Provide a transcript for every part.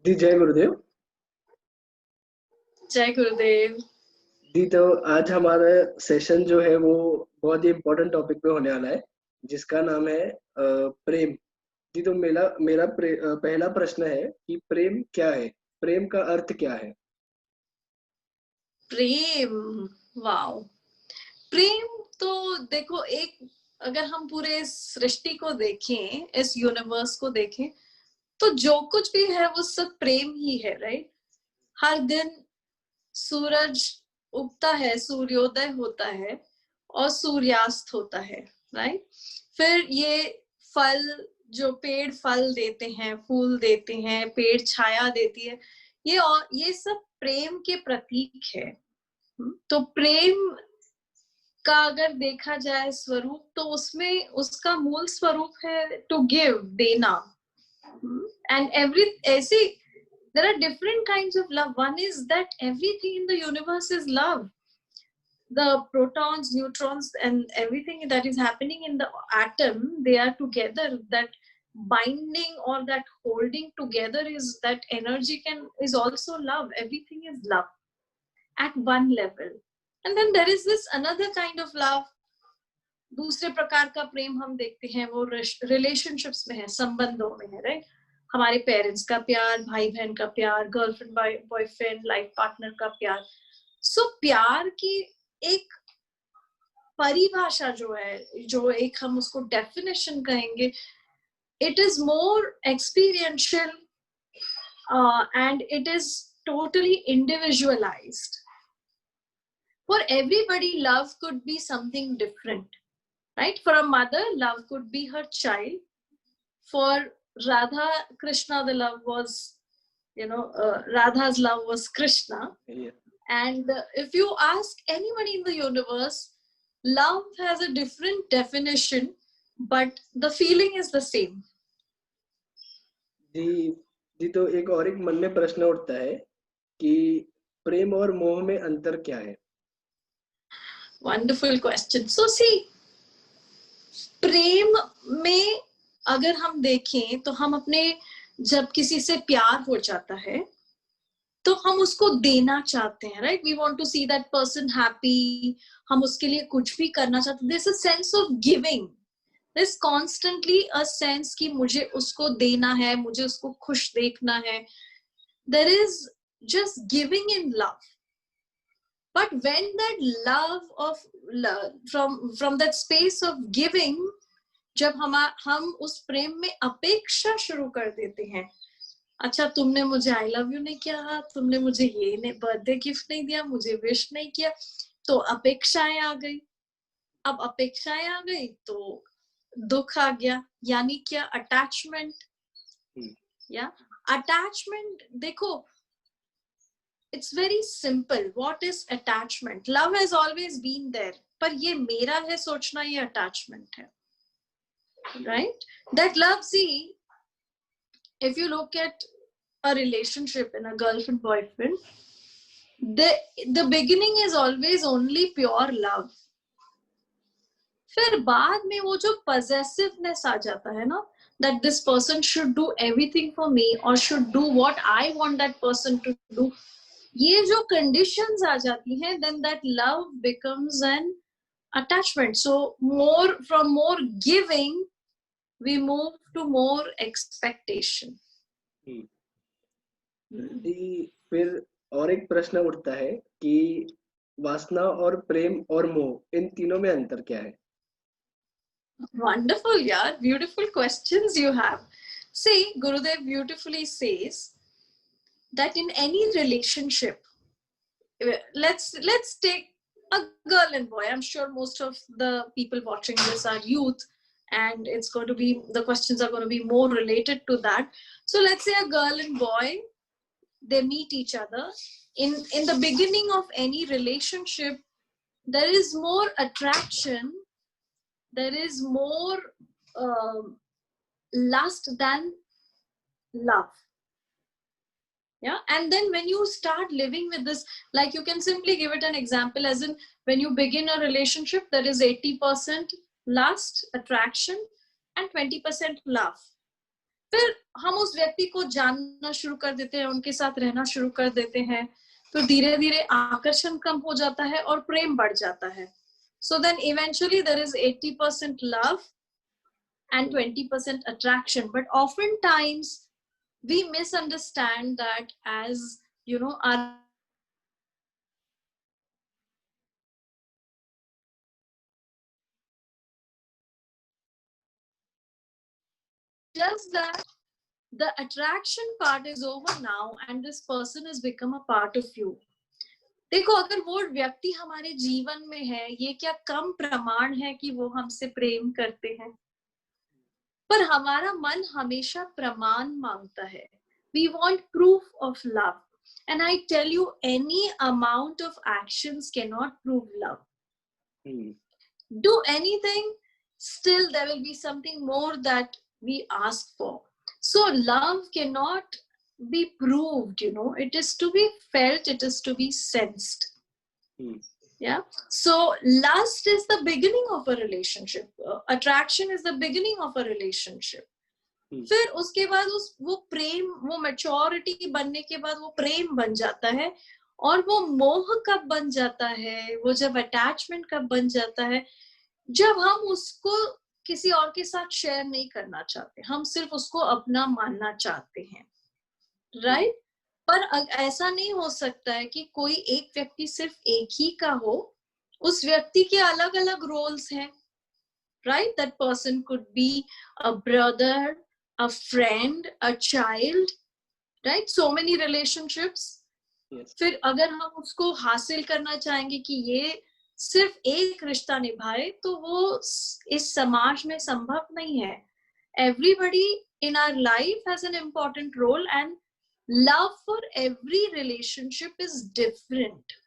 जी जय गुरुदेव। जय गुरुदेव। जी तो आज हमारा सेशन जो है वो बहुत ही इम्पोर्टेंट टॉपिक पे होने वाला है, जिसका नाम है प्रेम। जी तो मेरा पहला प्रश्न है कि प्रेम क्या है, प्रेम का अर्थ क्या है? प्रेम, वाओ। प्रेम तो देखो, एक अगर हम पूरे इस सृष्टि को देखें, इस यूनिवर्स को देखें, तो जो कुछ भी है वो सब प्रेम ही है, राइट। हर दिन सूरज उगता है, सूर्योदय होता है और सूर्यास्त होता है, राइट। फिर ये फल, जो पेड़ फल देते हैं, फूल देते हैं, पेड़ छाया देती है, ये सब प्रेम के प्रतीक है। तो प्रेम का अगर देखा जाए स्वरूप, तो उसमें उसका मूल स्वरूप है टू गिव, देना। एंड एवरी ऐसे there are different kinds of love. One is that everything in the universe is love. The protons, neutrons, and everything that is happening in the atom, they are together. That binding or that holding together is that energy is also love. Everything is love at one level. And then there is this another kind of love. दूसरे प्रकार का प्रेम हम देखते हैं, वो relationships में है, संबंधों में है, राइट। हमारे पेरेंट्स का प्यार, भाई बहन का प्यार, गर्लफ्रेंड बॉयफ्रेंड, लाइफ पार्टनर का प्यार। सो प्यार की एक परिभाषा जो है, जो एक हम उसको डेफिनेशन कहेंगे, it is more experiential and it is totally individualized. For everybody, love could be something different, right? For a mother, love could be her child. For Radha, Krishna, the love was, Radha's love was Krishna. Yeah. And if you ask anybody in the universe, love has a different definition, but the feeling is the same. जी जी तो एक मन में प्रश्न उठता है कि प्रेम और मोह में अंतर क्या है? Wonderful question. So see, प्रेम में अगर हम देखें तो हम अपने, जब किसी से प्यार हो जाता है तो हम उसको देना चाहते हैं, right. We want to see that person happy, हम उसके लिए कुछ भी करना चाहते हैं। There is a sense of giving, there is constantly a sense कि मुझे उसको देना है, मुझे उसको खुश देखना है। There is just giving in love. But when that love of from that space of giving, जब हम उस प्रेम में अपेक्षा शुरू कर देते हैं, अच्छा तुमने मुझे आई लव यू नहीं किया, तुमने मुझे ये बर्थडे गिफ्ट नहीं दिया, मुझे विश नहीं किया, तो अपेक्षाएं आ गई। अब अपेक्षाएं आ गई तो दुख आ गया, यानी क्या, अटैचमेंट। या अटैचमेंट, देखो, it's very simple. What is attachment? Love has always been there, पर ये मेरा है सोचना, ये अटैचमेंट है, right. That love, see, if you look at a relationship in a girlfriend boyfriend, the beginning is always only pure love. फिर बाद में वो जो possessiveness आ जाता है ना, that this person should do everything for me or should do what I want that person to do, ये जो conditions आ जाती हैं, then that love becomes an attachment. So from more giving we move to more expectation. फिर और एक प्रश्न उठता है कि वासना और प्रेम और मोह, इन तीनों में अंतर क्या है? Wonderful, yeah, beautiful questions you have. See, Gurudev beautifully says that in any relationship, let's take a girl and boy. I'm sure most of the people watching this are youth, and it's going to be, the questions are going to be more related to that. So let's say a girl and boy, they meet each other. In the beginning of any relationship, there is more attraction, there is more lust than love. Yeah. And then when you start living with this, like, you can simply give it an example, as in when you begin a relationship, there is 80% lust, attraction, and 20% love. फिर हम उस व्यक्ति को जानना शुरू कर देते हैं, उनके साथ रहना शुरू कर देते हैं, तो धीरे धीरे आकर्षण कम हो जाता है और प्रेम बढ़ जाता है. So then eventually there is 80% love and 20% attraction. But oftentimes we misunderstand that as, you know, our just that the attraction part is over now and this person has become a part of you. देखो, अगर वो व्यक्ति हमारे जीवन में है, ये क्या कम प्रमाण है कि वो हमसे प्रेम करते हैं? पर हमारा मन हमेशा प्रमाण मांगता है. We want proof of love. And I tell you, any amount of actions cannot prove love. Do anything, still there will be something more that we ask for. So love cannot be proved, you know, it is to be felt, it is to be sensed. Yeah. So lust is the beginning of a relationship. Attraction is the beginning of a relationship. फिर उसके बाद वो प्रेम, वो maturity बनने के बाद वो प्रेम बन जाता है. और वो मोह कब बन जाता है, वो जब अटैचमेंट कब बन जाता है, जब हम उसको किसी और के साथ शेयर नहीं करना चाहते, हम सिर्फ उसको अपना मानना चाहते हैं. राइट? पर ऐसा नहीं हो सकता है कि कोई एक व्यक्ति सिर्फ एक ही का हो. उस व्यक्ति के अलग अलग रोल्स हैं. Right? That person could be a brother, a friend, a child, right? So many relationships. Yes. फिर अगर हम उसको हासिल करना चाहेंगे कि ये सिर्फ एक रिश्ता निभाए, तो वो इस समाज में संभव नहीं है. Everybody in our life has an important role and love for every relationship is different,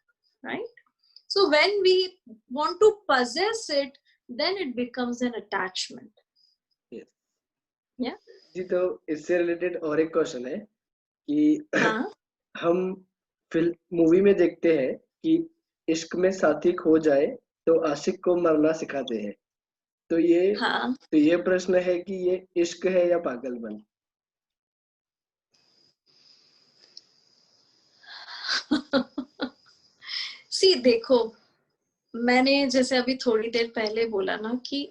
right? So when we want to possess it, then it becomes an attachment. Yes. Yeah. जी, तो इससे रिलेटेड और एक question है कि हम film movie में देखते हैं कि इश्क में साथी खो जाए तो आशिक को मरना सिखाते हैं. तो ये प्रश्न है कि ये इश्क है या पागलपन? सी देखो, मैंने जैसे अभी थोड़ी देर पहले बोला ना कि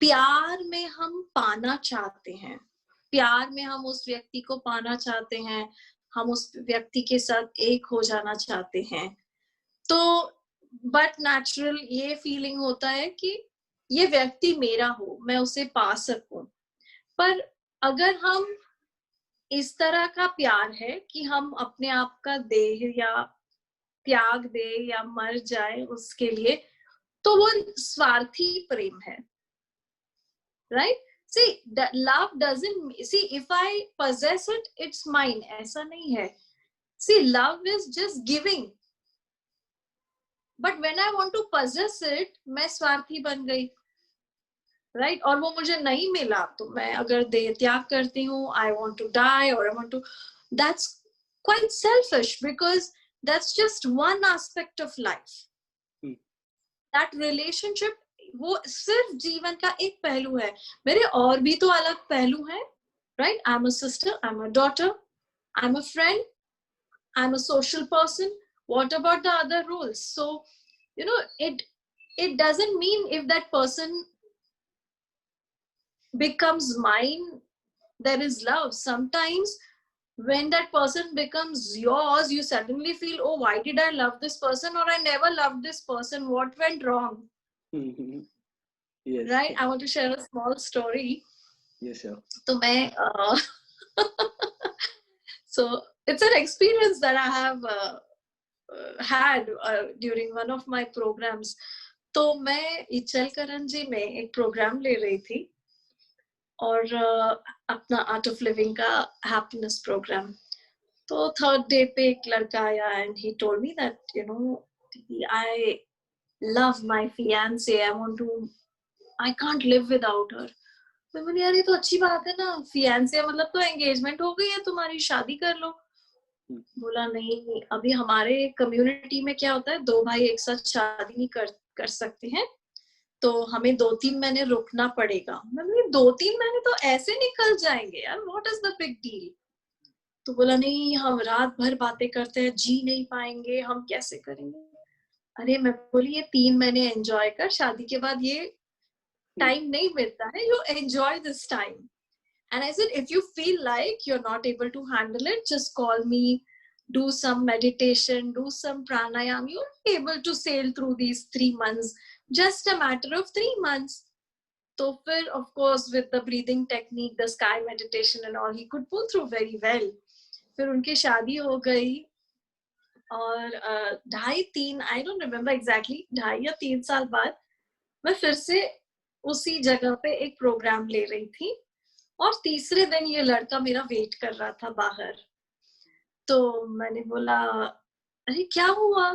प्यार में हम पाना चाहते हैं, प्यार में हम उस व्यक्ति को पाना चाहते हैं, हम उस व्यक्ति के साथ एक हो जाना चाहते हैं. तो बट नेचुरल ये फीलिंग होता है कि ये व्यक्ति मेरा हो, मैं उसे पा सकूं. पर अगर हम इस तरह का प्यार है कि हम अपने आप का देह या त्याग दे या मर जाए उसके लिए, तो वो स्वार्थी प्रेम है. Right? See, love doesn't, see, if I possess it, it's mine. ऐसा नहीं है. See, love is just giving. But when I want to possess it, मैं स्वार्थी बन गई. Right? और वो मुझे नहीं मिला, तो मैं अगर देह त्याग करती हूँ, I want to die or I want to, that's quite selfish because that's just one aspect of life. That relationship वो सिर्फ जीवन का एक पहलू है. मेरे और भी तो अलग पहलू हैं. Right? I'm a sister, I'm a daughter, I'm a friend, I'm a social person. What about the other roles? So, you know, it doesn't mean if that person becomes mine, there is love. Sometimes when that person becomes yours, you suddenly feel, oh, why did I love this person, or I never loved this person, what went wrong? Yes. Right? I want to share a small story. Yes, sure. So so it's an experience that I have had during one of my programs. तो मैं इचलकरंजी में एक programme ले रही थी और अपना Art of Living का हैप्पीनेस प्रोग्राम. तो थर्ड डे पे एक लड़का आया and he told me that, you know, I love my fiancee, I want to, I can't live without her. तो मैंने, यार ये तो अच्छी बात है ना, फियांसे मतलब तो एंगेजमेंट हो गई है तुम्हारी, शादी कर लो. बोला नहीं, अभी हमारे कम्युनिटी में क्या होता है, दो भाई एक साथ शादी नहीं कर सकते हैं, तो हमें 2-3 महीने रुकना पड़ेगा। मैं बोली 2-3 महीने तो ऐसे निकल जाएंगे यार, what is the big deal. तो बोला नहीं, हम रात भर बातें करते हैं, जी नहीं पाएंगे, हम कैसे करेंगे। अरे मैं बोली ये 3 महीने एंजॉय कर, शादी के बाद ये टाइम नहीं मिलता है, you enjoy this time. And I said, if you feel like you're not able to handle it, just call me, do some meditation, do some pranayam. You'll be able to sail through these 3 months, just a matter of 3 months. So, of course, with the breathing technique, the sky meditation and all, he could pull through very well. फिर उनकी शादी हो गई और 2.5-3, I don't remember exactly, 2.5 या 3 साल बाद मैं फिर से उसी जगह पे एक प्रोग्राम ले रही थी और तीसरे दिन ये लड़का मेरा वेट कर रहा था बाहर। तो मैंने बोला अरे क्या हुआ।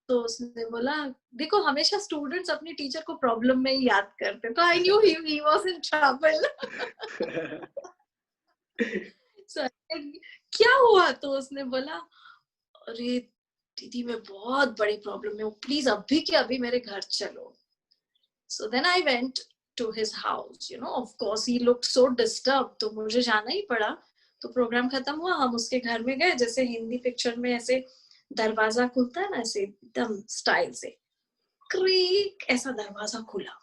तो उसने बोला देखो हमेशा स्टूडेंट्स अपनी टीचर को प्रॉब्लम में ही याद करते, तो I knew he was in trouble. क्या हुआ। तो उसने बोला अरे दीदी मैं बहुत बड़ी प्रॉब्लम में हूँ, प्लीज अभी के अभी मेरे घर चलो। So then I went to his house, you know, of course he looked so disturbed, तो मुझे जाना ही पड़ा। तो प्रोग्राम खत्म हुआ, हम उसके घर में गए, जैसे हिंदी पिक्चर में ऐसे दरवाजा खुलता है ना, ऐसे एकदम स्टाइल से क्रीक ऐसा दरवाजा खुला,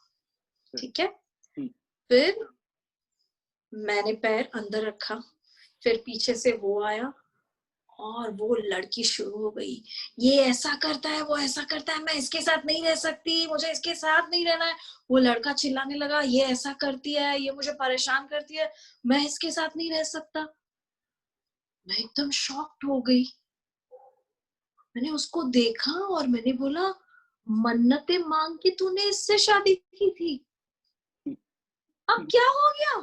ठीक है। फिर मैंने पैर अंदर रखा, फिर पीछे से वो आया और वो लड़की शुरू हो गई, ये ऐसा करता है, वो ऐसा करता है, मैं इसके साथ नहीं रह सकती, मुझे इसके साथ नहीं रहना है। वो लड़का चिल्लाने लगा, ये ऐसा करती है, ये मुझे परेशान करती है, मैं इसके साथ नहीं रह सकता। मैं एकदम शॉक्ड हो गई। मैंने उसको देखा और मैंने बोला मन्नतें मांग के तूने इससे शादी की थी, अब क्या हो गया।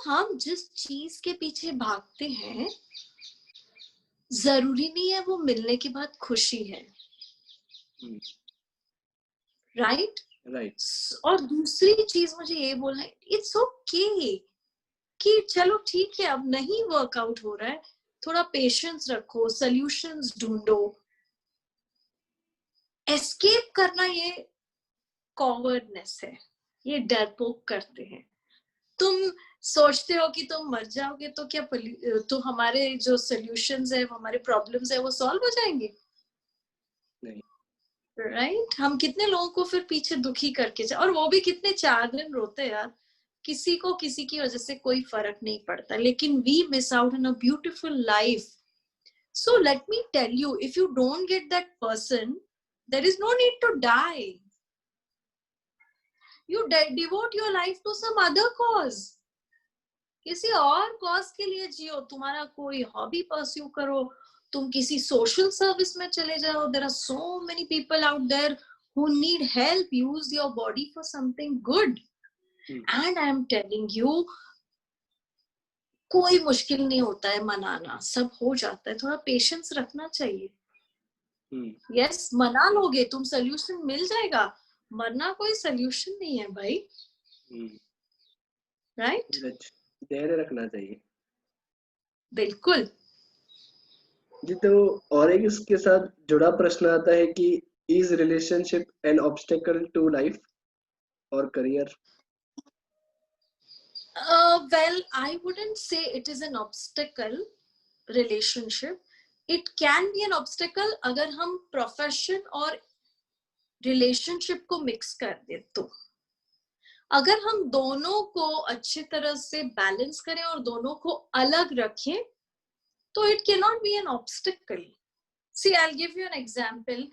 हम जिस चीज के पीछे भागते हैं जरूरी नहीं है वो मिलने के बाद खुशी है, राइट राइट। और दूसरी चीज मुझे ये बोलना है, इट्स ओके कि चलो ठीक है अब नहीं वर्कआउट हो रहा है, थोड़ा पेशेंस रखो, सॉल्यूशंस ढूंढो। एस्केप करना ये कॉवर्डनेस है, ये डरपोक करते हैं। तुम सोचते हो कि तुम मर जाओगे तो क्या तो हमारे जो सॉल्यूशंस है, हमारे प्रॉब्लम्स है वो सॉल्व हो जाएंगे? नहीं, राइट। हम कितने लोगों को फिर पीछे दुखी करके और वो भी कितने 4 दिन रोते हैं यार, किसी को किसी की वजह से कोई फर्क नहीं पड़ता, लेकिन we miss out on a beautiful life. So let me tell you, if you don't get that person, there is no need to die. You devote your life to some other cause. किसी और cause के लिए जियो, तुम्हारा कोई hobby pursue करो, तुम किसी social service में चले जाओ। There are so many people out there who need help. Use your body for something good. And I am telling you, कोई मुश्किल नहीं होता है मनाना, सब हो जाता है, थोड़ा पेशेंस रखना चाहिए। यस, मना लोगे तुम, सोल्यूशन मिल जाएगा, मरना कोई सोल्यूशन नहीं है भाई, राइट। धैर्य रखना चाहिए, बिल्कुल जी। तो और एक इसके साथ जुड़ा प्रश्न आता है कि is relationship an obstacle to life और career? Well, I wouldn't say it is an obstacle, relationship. It can be an obstacle अगर हम प्रोफेशन और रिलेशनशिप को मिक्स कर दे तो। अगर हम दोनों को अच्छी तरह से बैलेंस करें और दोनों को अलग रखें तो it can not be an obstacle. See I will give you an example.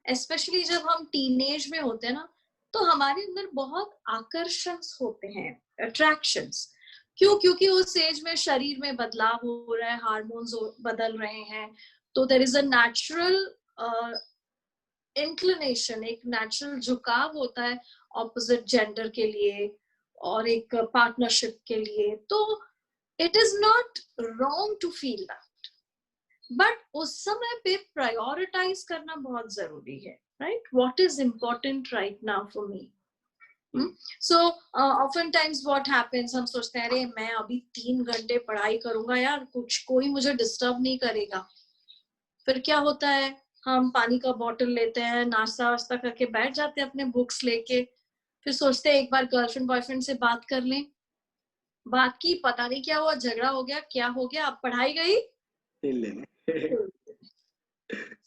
Specially जब हम टीनेज में होते हैं ना, तो हमारे अंदर बहुत आकर्षण होते हैं, अट्रैक्शंस। क्यों? क्योंकि उस एज में शरीर में बदलाव हो रहा है, हार्मोन्स बदल रहे हैं, तो there is a natural inclination, एक नेचुरल झुकाव होता है ऑपोजिट जेंडर के लिए और एक पार्टनरशिप के लिए। तो it is not wrong to feel that, but उस समय पे प्रायोरिटाइज करना बहुत जरूरी है, right? What is important right now for me. So often times what happens, हम सोचते हैं अरे मैं अभी 3 घंटे पढ़ाई करूंगा यार, कुछ कोई मुझे डिस्टर्ब नहीं करेगा। फिर क्या होता है, हम पानी का बॉटल लेते हैं, नाश्ता वास्ता करके बैठ जाते हैं अपने बुक्स लेके, फिर सोचते हैं एक बार गर्लफ्रेंड बॉयफ्रेंड से बात कर लें, बात की, पता नहीं क्या हुआ, झगड़ा हो गया, क्या हो गया, अब पढ़ाई गई। फील लेने।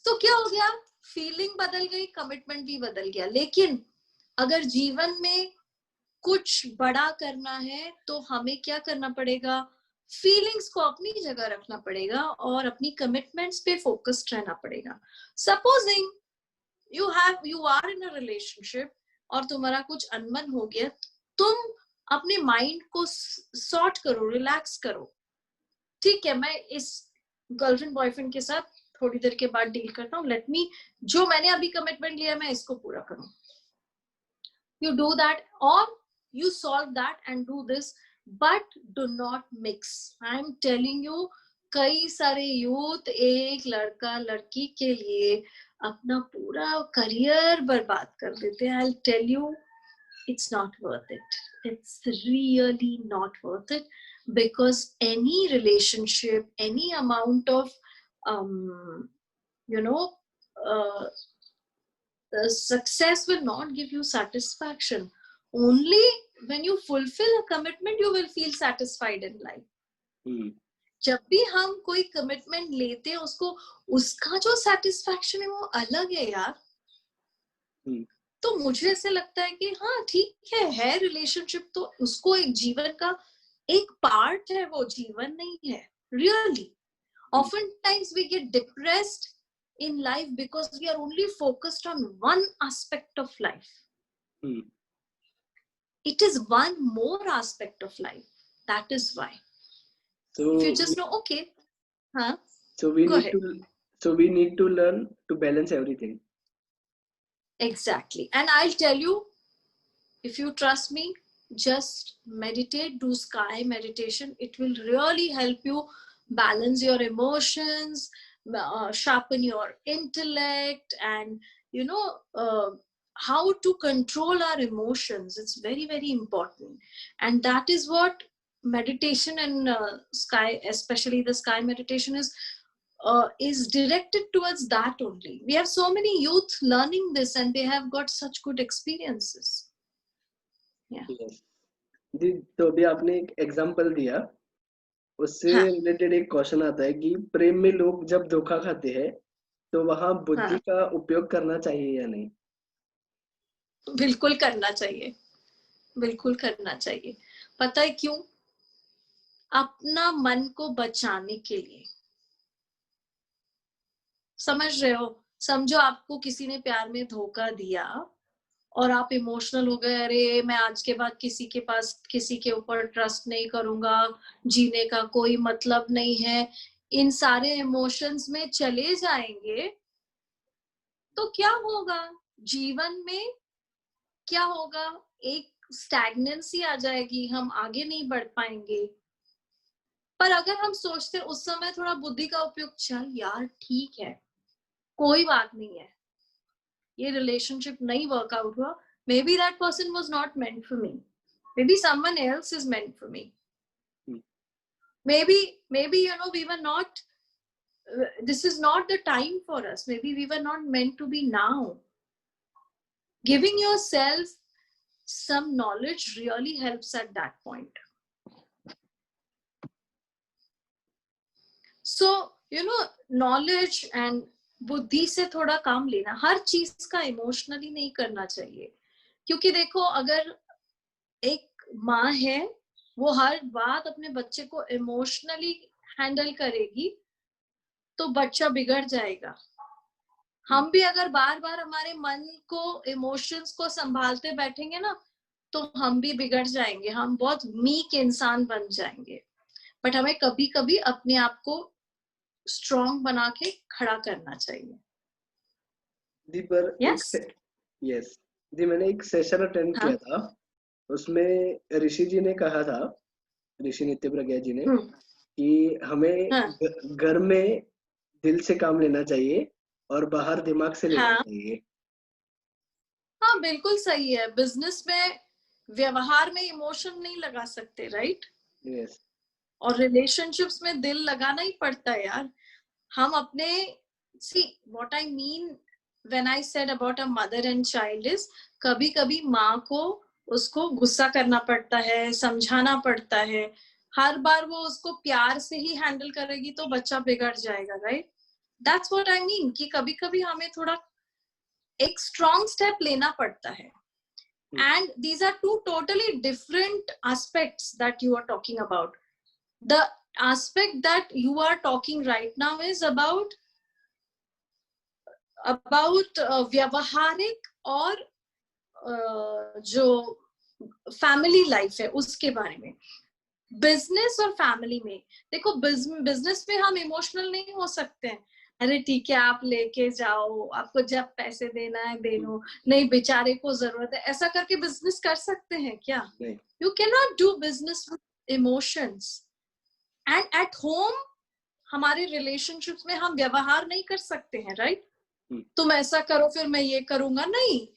तो क्या हो गया, फीलिंग बदल गई, कमिटमेंट भी बदल गया। लेकिन अगर जीवन में कुछ बड़ा करना है तो हमें क्या करना पड़ेगा, फीलिंग्स को अपनी जगह रखना पड़ेगा और अपनी कमिटमेंट्स पे फोकस्ड रहना पड़ेगा। Supposing you are in a relationship और तुम्हारा कुछ अनबन हो गया, तुम अपने माइंड को सॉर्ट करो, रिलैक्स करो। ठीक है, मैं इस गर्लफ्रेंड बॉयफ्रेंड के साथ थोड़ी देर के बाद डील करता हूँ, लेट मी, जो मैंने अभी कमिटमेंट लिया मैं इसको पूरा करूँ। You do that or you solve that and do this, but do not mix. I am telling you, कई सारे यूथ एक लड़का लड़की के लिए अपना पूरा करियर बर्बाद कर देते हैं। I'll tell you, it's not worth it. It's really not worth it, because any relationship, any amount of you know uh, success will not give you satisfaction. Only when you fulfill a commitment you will feel satisfied in life. जब भी हम कोई commitment लेते हैं उसको, उसका जो satisfaction है वो अलग है यार। तो मुझे ऐसे लगता है कि हाँ ठीक है रिलेशनशिप तो उसको एक जीवन का एक पार्ट है, वो जीवन नहीं है। Really often times we get depressed in life because we are only focused on one aspect of life. It is one more aspect of life. That is why. So if you just know, okay, huh? So we need to learn to balance everything. Exactly. And I'll tell you, if you trust me, just meditate, do sky meditation. It will really help you balance your emotions, sharpen your intellect, and how to control our emotions. It's very, very important. And that is what meditation and sky, especially the sky meditation, is directed towards that only. We have so many youth learning this and they have got such good experiences. Yes. जी, तो अभी आपने एक example दिया, उससे related एक question आता है कि प्रेम में लोग जब धोखा खाते हैं तो वहां बुद्धि का उपयोग करना चाहिए या नहीं? बिल्कुल करना चाहिए, बिल्कुल करना चाहिए। पता है क्यों? अपना मन को बचाने के लिए। समझ रहे हो? समझो आपको किसी ने प्यार में धोखा दिया और आप इमोशनल हो गए, अरे मैं आज के बाद किसी के ऊपर ट्रस्ट नहीं करूंगा, जीने का कोई मतलब नहीं है, इन सारे इमोशंस में चले जाएंगे तो क्या होगा जीवन में? क्या होगा? एक स्टैग्नेंसी आ जाएगी, हम आगे नहीं बढ़ पाएंगे। पर अगर हम सोचते उस समय थोड़ा बुद्धि का उपयोग, चल यार ठीक है, कोई बात नहीं है, ये रिलेशनशिप नहीं वर्कआउट हुआ, maybe that person was not meant for me, maybe someone else is meant for me, maybe we were not, this is not the time for us, maybe we were not meant to be now. Giving yourself some knowledge really helps at that point. So knowledge and बुद्धि से थोड़ा काम लेना, हर चीज का emotionally नहीं करना चाहिए। क्योंकि देखो, अगर एक माँ है वो हर बात अपने बच्चे को इमोशनली हैंडल करेगी तो बच्चा बिगड़ जाएगा। हम भी अगर बार बार हमारे मन को, इमोशंस को संभालते बैठेंगे ना तो हम भी बिगड़ जाएंगे, हम बहुत वीक इंसान बन जाएंगे। बट हमें कभी कभी अपने आप को स्ट्रॉन्ग बना के खड़ा करना चाहिए। जी, पर यस जी, मैंने एक सेशन अटेंड किया था, उसमें ऋषि जी ने कहा था, ऋषि नित्य प्रज्ञा जी ने, कि हमें घर में दिल से काम लेना चाहिए और बाहर दिमाग से लेना चाहिए। हाँ बिल्कुल सही है। बिजनेस में, व्यवहार में इमोशन नहीं लगा सकते, राइट? और रिलेशनशिप्स में दिल लगाना ही पड़ता है यार। हम अपने see what I mean when I said about a mother and child is कभी कभी माँ को उसको गुस्सा करना पड़ता है, समझाना पड़ता है. हर बार वो उसको प्यार से ही हैंडल करेगी तो बच्चा बिगड़ जाएगा, right? That's what I mean कि कभी कभी हमें थोड़ा एक स्ट्रॉन्ग स्टेप लेना पड़ता है. And these are two totally different aspects that you are talking about. The aspect that you are talking right now is about व्यवहारिक और जो फैमिली लाइफ है उसके बारे में. बिजनेस और फैमिली में देखो, बिजनेस में हम इमोशनल नहीं हो सकते हैं. अरे ठीक है, आप लेके जाओ, आपको जब पैसे देना है दे लो, नहीं बेचारे को जरूरत है, ऐसा करके बिजनेस कर सकते हैं क्या? You can not do business with emotions. And at home हमारे रिलेशनशिप्स में हम व्यवहार नहीं कर सकते हैं, राइट? तुम ऐसा करो फिर मैं ये करूंगा, नहीं.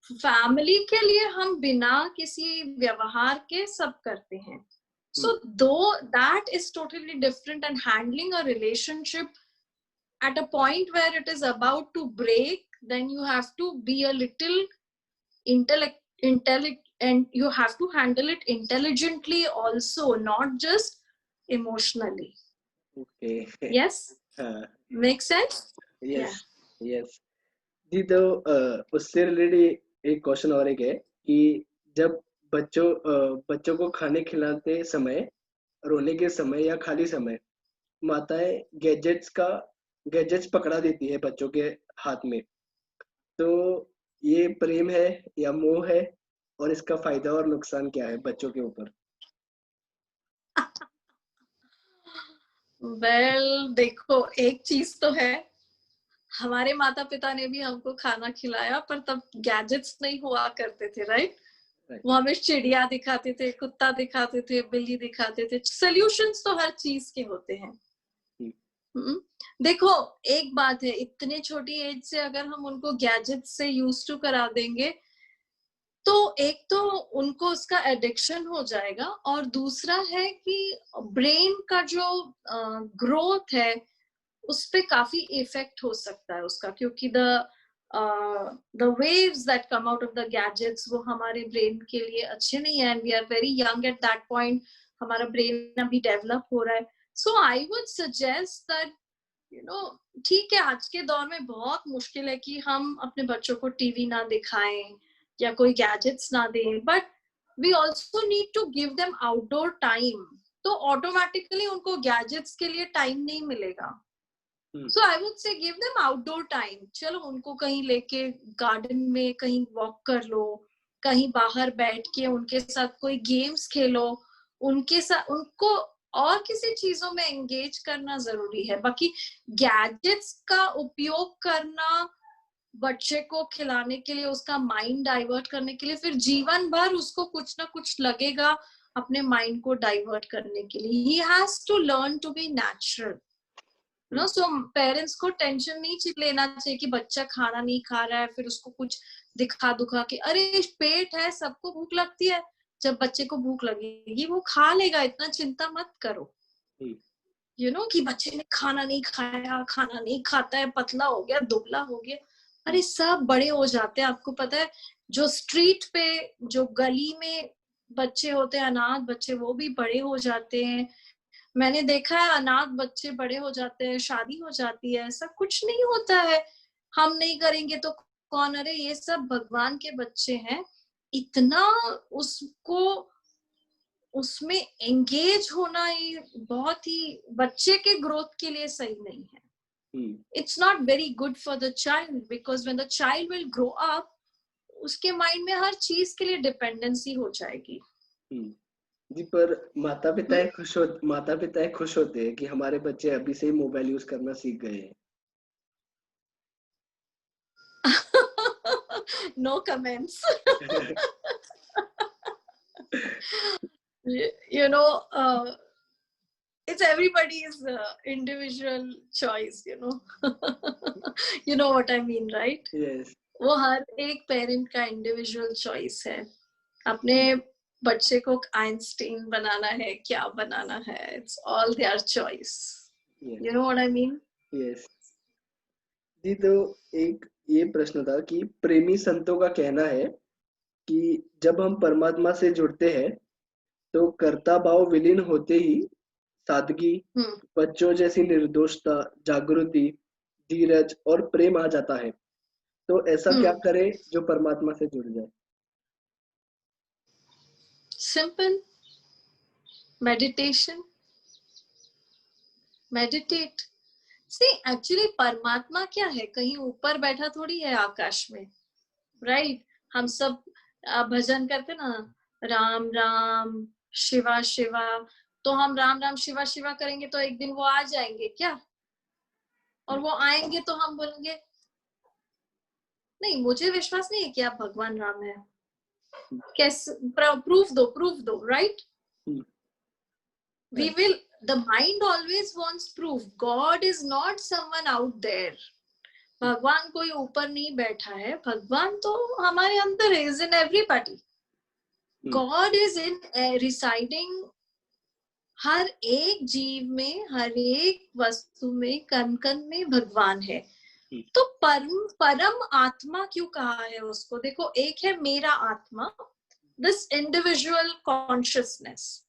फैमिली के लिए हम बिना किसी व्यवहार के सब करते हैं. So though that is totally different, and handling a relationship at a point where it is about to break, then you have to be a little intelligent, and you have to handle it intelligently also, not just emotionally. Okay. Yes? Make sense? Yes. Yes. जी, तो उससे related एक question और एक है कि जब बच्चों को खाने खिलाते समय, रोने के समय या खाली समय माताएं गैजेट्स पकड़ा देती है बच्चों के हाथ में, तो ये प्रेम है या मोह है, और इसका फायदा और नुकसान क्या है बच्चों के ऊपर? वेल देखो, एक चीज तो है, हमारे माता पिता ने भी हमको खाना खिलाया, पर तब गैजेट्स नहीं हुआ करते थे, राइट? वो हमें चिड़िया दिखाते थे, कुत्ता दिखाते थे, बिल्ली दिखाते थे. सॉल्यूशंस तो हर चीज के होते हैं. देखो एक बात है, इतने छोटी एज से अगर हम उनको गैजेट से यूज टू करा देंगे तो एक तो उनको उसका एडिक्शन हो जाएगा, और दूसरा है कि ब्रेन का जो ग्रोथ है उस पे काफी इफेक्ट हो सकता है उसका, क्योंकि the waves that come out of the gadgets वो हमारे ब्रेन के लिए अच्छे नहीं है. And we are very young at that point, हमारा ब्रेन अभी डेवलप हो रहा है. So I would suggest that ठीक है, आज के दौर में बहुत मुश्किल है कि हम अपने बच्चों को टीवी ना दिखाएं या कोई गैजेट्स ना दें, but we also need to give them outdoor time. तो ऑटोमेटिकली उनको गैजेट्स के लिए टाइम नहीं मिलेगा. So I would say give them outdoor time. चलो उनको कहीं लेके गार्डन में कहीं वॉक कर लो, कहीं बाहर बैठ के उनके साथ कोई गेम्स खेलो, उनके साथ उनको और किसी चीजों में एंगेज करना जरूरी है. बाकी गैजेट्स का उपयोग करना बच्चे को खिलाने के लिए, उसका माइंड डाइवर्ट करने के लिए, फिर जीवन भर उसको कुछ ना कुछ लगेगा अपने माइंड को डाइवर्ट करने के लिए. He has to learn to be natural. So parents को टेंशन नहीं लेना चाहिए कि बच्चा खाना नहीं खा रहा है, फिर उसको कुछ दिखा दुखा के, अरे पेट है, सबको भूख लगती है, जब बच्चे को भूख लगेगी वो खा लेगा, इतना चिंता मत करो. कि बच्चे ने खाना नहीं खाया, खाना नहीं खाता है, पतला हो गया, दुबला हो गया. अरे सब बड़े हो जाते हैं. आपको पता है जो स्ट्रीट पे, जो गली में बच्चे होते हैं, अनाथ बच्चे, वो भी बड़े हो जाते हैं. मैंने देखा है अनाथ बच्चे बड़े हो जाते हैं, शादी हो जाती है. ऐसा कुछ नहीं होता है. हम नहीं करेंगे तो कौन? अरे ये सब भगवान के बच्चे हैं. इतना उसको उसमें एंगेज होना ये बहुत ही बच्चे के ग्रोथ के लिए सही नहीं है. It's not very good for the child, because when the child will grow up, उसके माइंड में हर चीज के लिए डिपेंडेंसी हो जाएगी. जी, पर माता पिता खुश होते हैं कि हमारे बच्चे अभी से ही मोबाइल यूज करना सीख गए हैं. No comments. It's everybody's individual choice. You know what I mean, right? Yes. वो हर एक पेरेंट का इंडिविजुअल चॉइस है. अपने बच्चे को आइंस्टीन बनाना है, क्या बनाना है, it's all their choice. You know what I mean? Yes. जी, तो एक ये प्रश्न था कि प्रेमी संतों का कहना है कि जब हम परमात्मा से जुड़ते हैं तो कर्ता भाव विलीन होते ही सादगी, हम्म बच्चों जैसी निर्दोषता, जागृति, धीरज और प्रेम आ जाता है। तो ऐसा क्या हम्म करें जो परमात्मा से जुड़ जाए? Simple, meditation, meditate. See actually परमात्मा क्या है, कहीं ऊपर बैठा थोड़ी है आकाश में, राइट? हम सब भजन करते ना, राम राम शिवा शिवा, तो हम राम राम शिवा शिवा करेंगे तो एक दिन वो आ जाएंगे क्या? और वो आएंगे तो हम बोलेंगे नहीं, मुझे विश्वास नहीं है कि आप भगवान राम है। कैसे? प्रूफ दो, right? Hmm, We right. will, the mind always wants proof. God is not someone out there. भगवान कोई ऊपर नहीं बैठा है, भगवान तो हमारे अंदर है, is in everybody. God is in residing हर एक जीव में, हर एक वस्तु में, कण कण में भगवान है। तो परम आत्मा क्यों कहा है उसको? देखो, एक है मेरा आत्मा, this individual consciousness,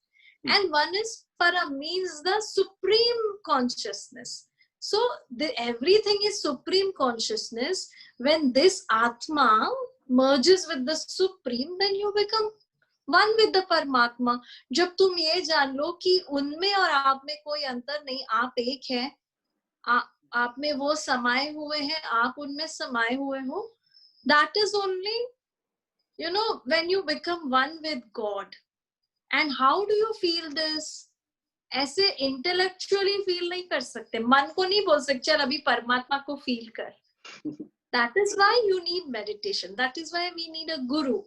and one is param, means the supreme consciousness. So everything is supreme consciousness. When this atma merges with the supreme, then you become one with the परमात्मा। जब तुम ये जान लो कि उनमें और आप में कोई अंतर नहीं, आप एक है, आप में वो समाये हुए हैं, आप उनमें समाये हुए हो, that is only, you know, when you become one with God. And how do you feel this? ऐसे इंटेलेक्चुअली फील नहीं कर सकते, मन को नहीं बोल सकते चल अभी परमात्मा को फील कर। That is why you need meditation. That is why we need a guru,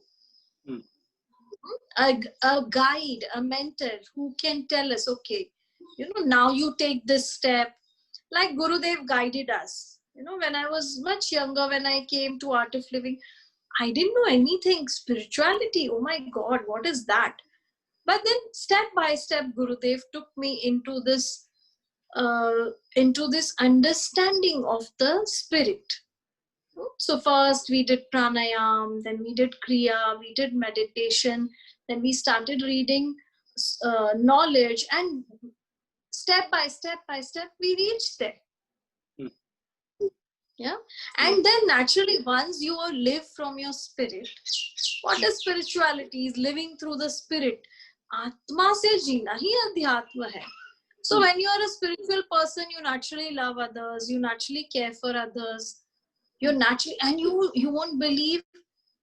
a guide, a mentor who can tell us, okay, you know, now you take this step. Like Gurudev guided us. You know, when I was much younger, when I came to Art of Living, I didn't know anything. Spirituality, oh my God, what is that? But then step by step, Gurudev took me into this understanding of the spirit. So first we did pranayam, then we did kriya, we did meditation, then we started reading knowledge, and step by step we reached there. Yeah. And then naturally, once you live from your spirit, what is spirituality? Is living through the spirit. Atma se jeena hi adhyatma hai. So when you are a spiritual person, you naturally love others, you naturally care for others, you naturally, and you won't believe,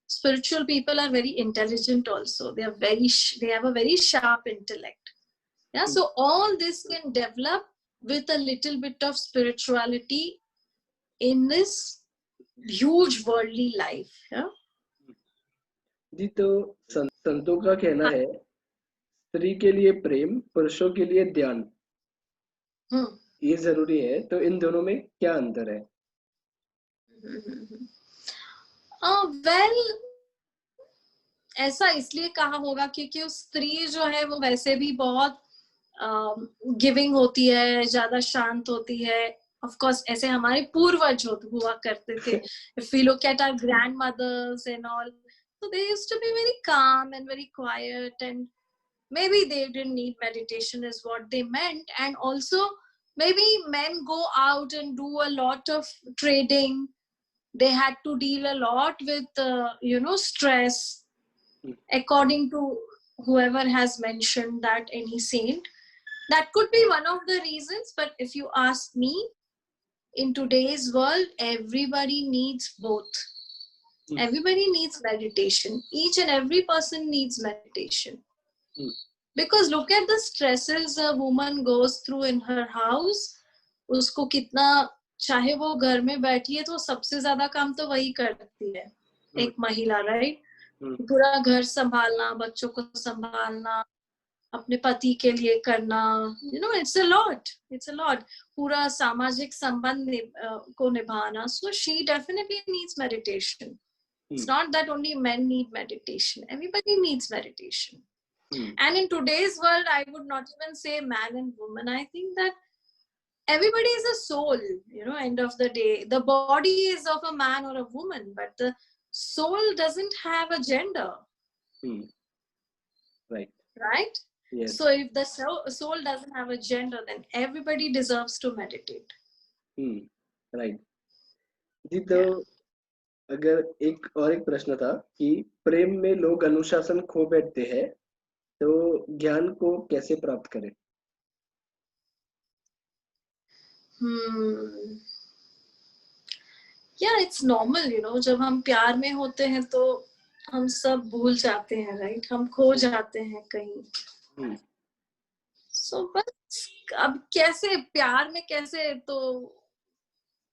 spiritual people are very intelligent also. They are they have a very sharp intellect. Yeah. So all this can develop with a little bit of spirituality in this huge worldly life. Yeah? जी, तो संतों का कहना है स्त्री के लिए प्रेम, पुरुषों के लिए ध्यान ये जरूरी है, तो इन दोनों में क्या अंतर है? वेल, ऐसा इसलिए कहा होगा क्योंकि उस स्त्री जो है वो वैसे भी बहुत गिविंग होती है, ज्यादा शांत होती है। ऑफ कोर्स ऐसे हमारे पूर्वज हुआ करते थे। If we look at our grandmothers and all, so they used to be very calm and very quiet, and maybe they didn't need meditation is what they meant. And also maybe men go out and do a lot of trading, they had to deal a lot with stress, according to whoever has mentioned that, any saint. That could be one of the reasons. But if you ask me, in today's world, everybody needs both. Everybody needs meditation. Each and every person needs meditation. Because look at the stresses a woman goes through in her house. उसको कितना, चाहे वो घर में बैठी है तो सबसे ज्यादा काम तो वही करती है एक महिला, राइट? पूरा घर संभालना, बच्चों को संभालना, अपने पति के लिए करना, it's a lot. पूरा सामाजिक संबंध को निभाना. So she definitely needs meditation. It's not that only men need meditation. Everybody needs meditation. And in today's world, I would not even say man and woman. I think that everybody is a soul, you know, end of the day. The body is of a man or a woman, but the soul doesn't have a gender. Right. Right? Yes. So if the soul doesn't have a gender, then everybody deserves to meditate. Right. जी, तो अगर एक प्रश्न था कि प्रेम में लोग अनुशासन खो बैठते हैं, तो ज्ञान को कैसे प्राप्त करें? Yeah, it's normal, you know, जब हम प्यार में होते हैं तो हम सब भूल जाते हैं, राइट? हम खो जाते हैं कहीं. So बस अब कैसे प्यार में कैसे, तो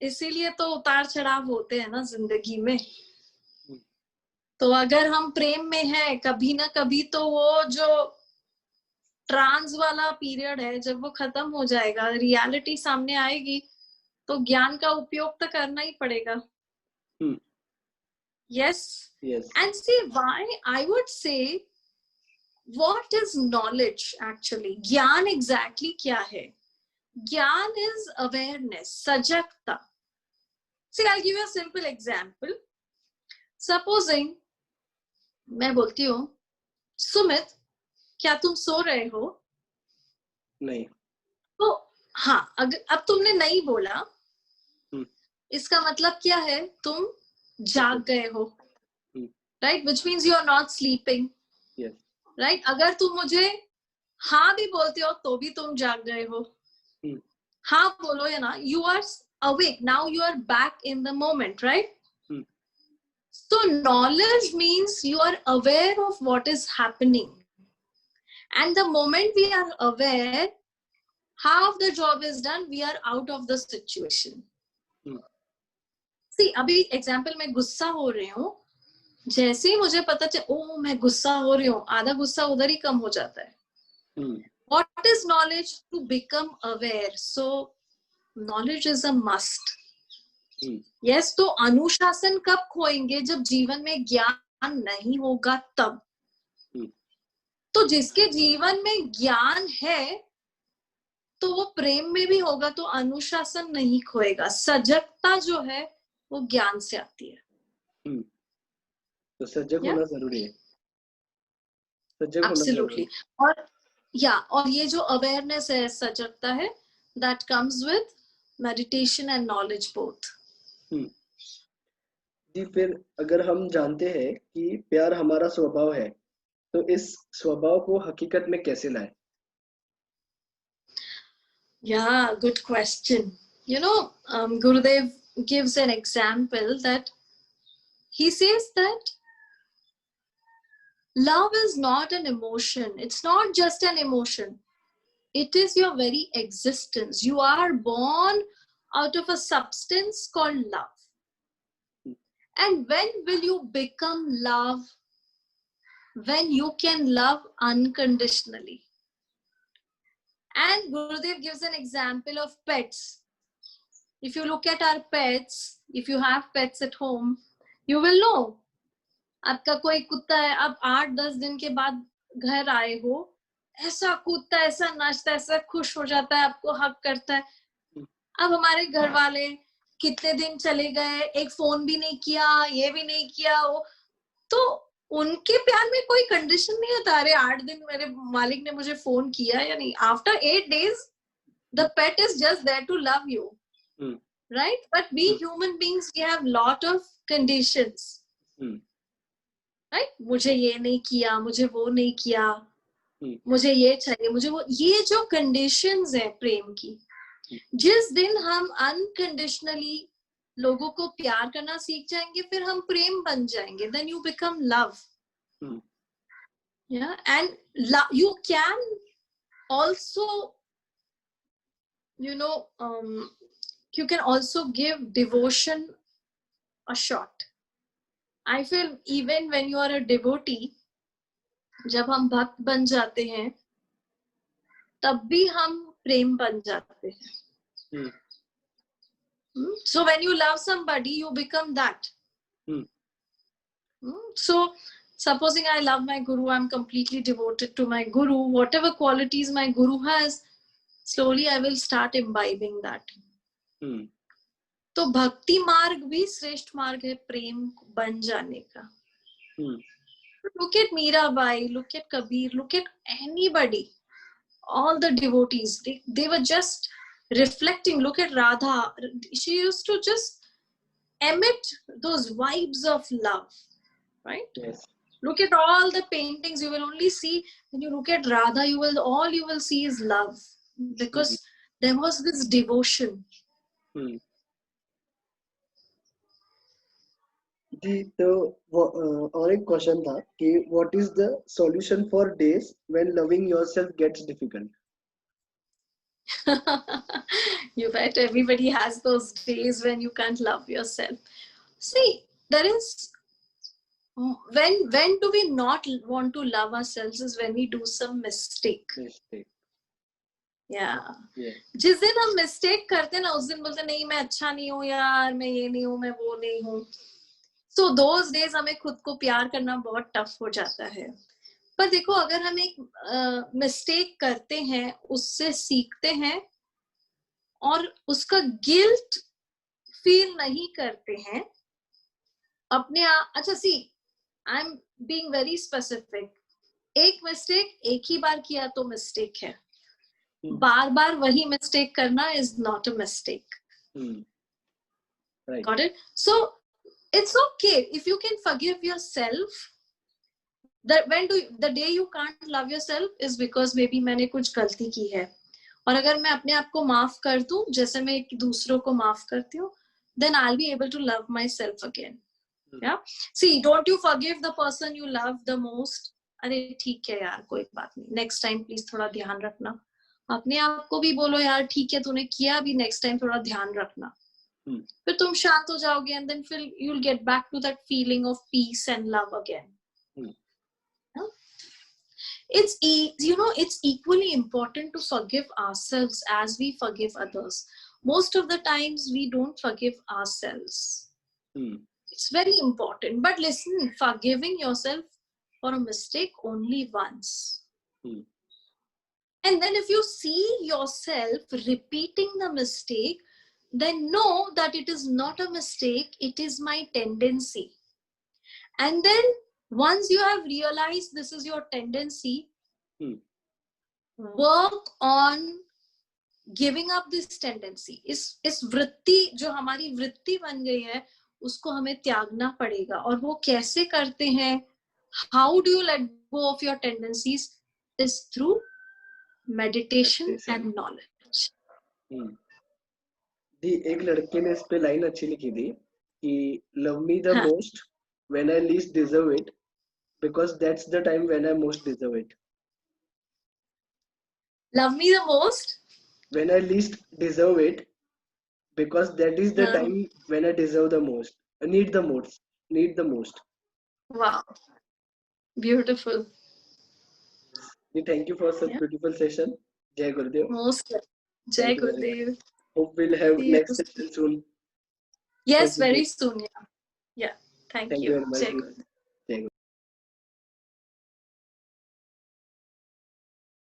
इसीलिए तो उतार चढ़ाव होते हैं ना जिंदगी में. तो अगर हम प्रेम में हैं, कभी ना कभी तो वो जो ट्रांस वाला पीरियड है, जब वो खत्म हो जाएगा, रियलिटी सामने आएगी, तो ज्ञान का उपयोग तो करना ही पड़ेगा. Yes. And see why I would say, what is knowledge actually? ज्ञान exactly क्या है? ज्ञान is awareness, सजगता. See, I'll give you a simple example. Supposing मैं बोलती हूँ, सुमित, क्या तुम सो रहे हो? नहीं. तो हाँ, अगर अब तुमने नहीं बोला, इसका मतलब क्या है? तुम जाग गए हो, right? Which means you are not sleeping. Yes. Right? अगर तुम मुझे हाँ भी बोलते हो तो भी तुम जाग गए हो. हाँ बोलो या ना, you are awake now, you are back in the moment, right? So knowledge means you are aware of what is happening, and the moment we are aware, half the job is done. We are out of the situation. See, अभी example में गुस्सा हो रही हूँ, जैसे ही मुझे पता चले ओ मैं गुस्सा हो रही हूँ, आधा गुस्सा उधर ही कम हो जाता है. What is knowledge? To become aware. So knowledge is a must. Yes, तो अनुशासन कब खोएंगे? जब जीवन में ज्ञान नहीं होगा तब. तो जिसके जीवन में ज्ञान है, तो वो प्रेम में भी होगा, तो अनुशासन नहीं खोएगा. सजगता जो है वो ज्ञान से आती है. तो सजग होना जरूरी है. सजग होना Absolutely. और ये जो अवेयरनेस है, सजगता है, that comes with meditation and knowledge both. जी, फिर अगर हम जानते हैं कि प्यार हमारा स्वभाव है, तो इस स्वभाव को हकीकत में कैसे लाएं? Yeah, good question. You know, Gurudev gives an example that he says that love is not an emotion. It's not just an emotion. It is your very existence. You are born out of a substance called love. And when will you become love? When you can love unconditionally. And Gurudev gives an example of pets. If you look at our pets, if you have pets at home, you will know. आपका कोई कुत्ता है, अब 8-10 दिन के बाद घर आए हो, ऐसा कूदता है, ऐसा नाचता है, ऐसा खुश हो जाता है, आपको हक करता है. अब हमारे घर वाले कितने दिन चले गए, एक फोन भी नहीं किया, ये भी नहीं किया, वो तो उनके प्यार में कोई कंडीशन नहीं होता. अरे 8 दिन मेरे मालिक ने मुझे फोन किया या नहीं. After 8 days the pet is just there to love you. Right? But we human beings, we have lot of conditions. Right? मुझे ये नहीं किया, मुझे वो नहीं किया, मुझे ये चाहिए, मुझे वो, ये जो कंडीशंस है प्रेम की, जिस दिन हम अनकंडीशनली लोगों को प्यार करना सीख जाएंगे, फिर हम प्रेम बन जाएंगे. Then you become love. Yeah, and you can also, you know, you can also give devotion a shot. I feel even when you are a devotee, जब हम भक्त बन जाते हैं, तब भी हम प्रेम बन जाते हैं. So when you love somebody, you become that. So supposing I love my guru, I'm completely devoted to my guru. Whatever qualities my guru has, slowly I will start imbibing that. तो भक्ति मार्ग भी श्रेष्ठ मार्ग है प्रेम बन जाने का. Look at Mirabai, look at Kabir, look at anybody, all the devotees, they were just reflecting. Look at Radha, she used to just emit those vibes of love, right? Yes. Look at all the paintings, you will only see, when you look at Radha, all you will see is love, because there was this devotion. जी, तो और एक question था कि what is the solution for days when loving yourself gets difficult? You bet everybody has those days when you can't love yourself. See, there is, when do we not want to love ourselves is when we do some mistake. Yeah. जिस दिन हम mistake करते हैं ना, उस दिन बोलते नहीं मैं अच्छा नहीं हूँ यार, मैं ये नहीं हूँ, मैं वो नहीं हूँ. So those days हमें खुद को प्यार करना बहुत टफ हो जाता है. पर देखो, अगर हम एक मिस्टेक करते हैं, उससे सीखते हैं और उसका गिल्ट फील नहीं करते हैं अपने आप. अच्छा, see, I am being very specific. एक मिस्टेक एक ही बार किया तो मिस्टेक है. बार बार वही मिस्टेक करना is not a mistake. Got it? So it's okay if you can forgive yourself. That the day you can't love yourself is because maybe मैंने कुछ गलती की है. और अगर मैं अपने आप को माफ कर दूं जैसे मैं दूसरों को माफ करती हूँ, then I'll be able to love myself again. Yeah. See, don't you forgive the person you love the most. अरे ठीक है यार, कोई बात नहीं, next time please थोड़ा ध्यान रखना. अपने आप को भी बोलो यार ठीक है तूने किया, भी नेक्स्ट टाइम थोड़ा ध्यान रखना. फिर तुम शांत हो जाओगे, and then you'll get back to that feeling of peace and love again. It's equally important to forgive ourselves as we forgive others. Most of the times we don't forgive ourselves. It's very important. But listen, forgiving yourself for a mistake only once. And then if you see yourself repeating the mistake, then know that it is not a mistake, it is my tendency. And then once you have realized this is your tendency, work on giving up this tendency. इस वृत्ति जो हमारी वृत्ति बन गई है, उसको हमें त्यागना पड़ेगा. और वो कैसे करते हैं? How do you let go of your tendencies? Is through meditation and knowledge. जी, एक लड़के ने इस पे लाइन अच्छी लिखी थी कि love me the most when I least deserve it, because that's the time when I most deserve it. Love me the most when I least deserve it, because that is the time when I deserve the most, need the most. Wow, beautiful. Thank you for such beautiful session. Jai Gurudev. Most Jai Gurudev. Hope we'll have next session soon. Yes, very soon. Yeah. Thank you. Very much. Jai Gurudev.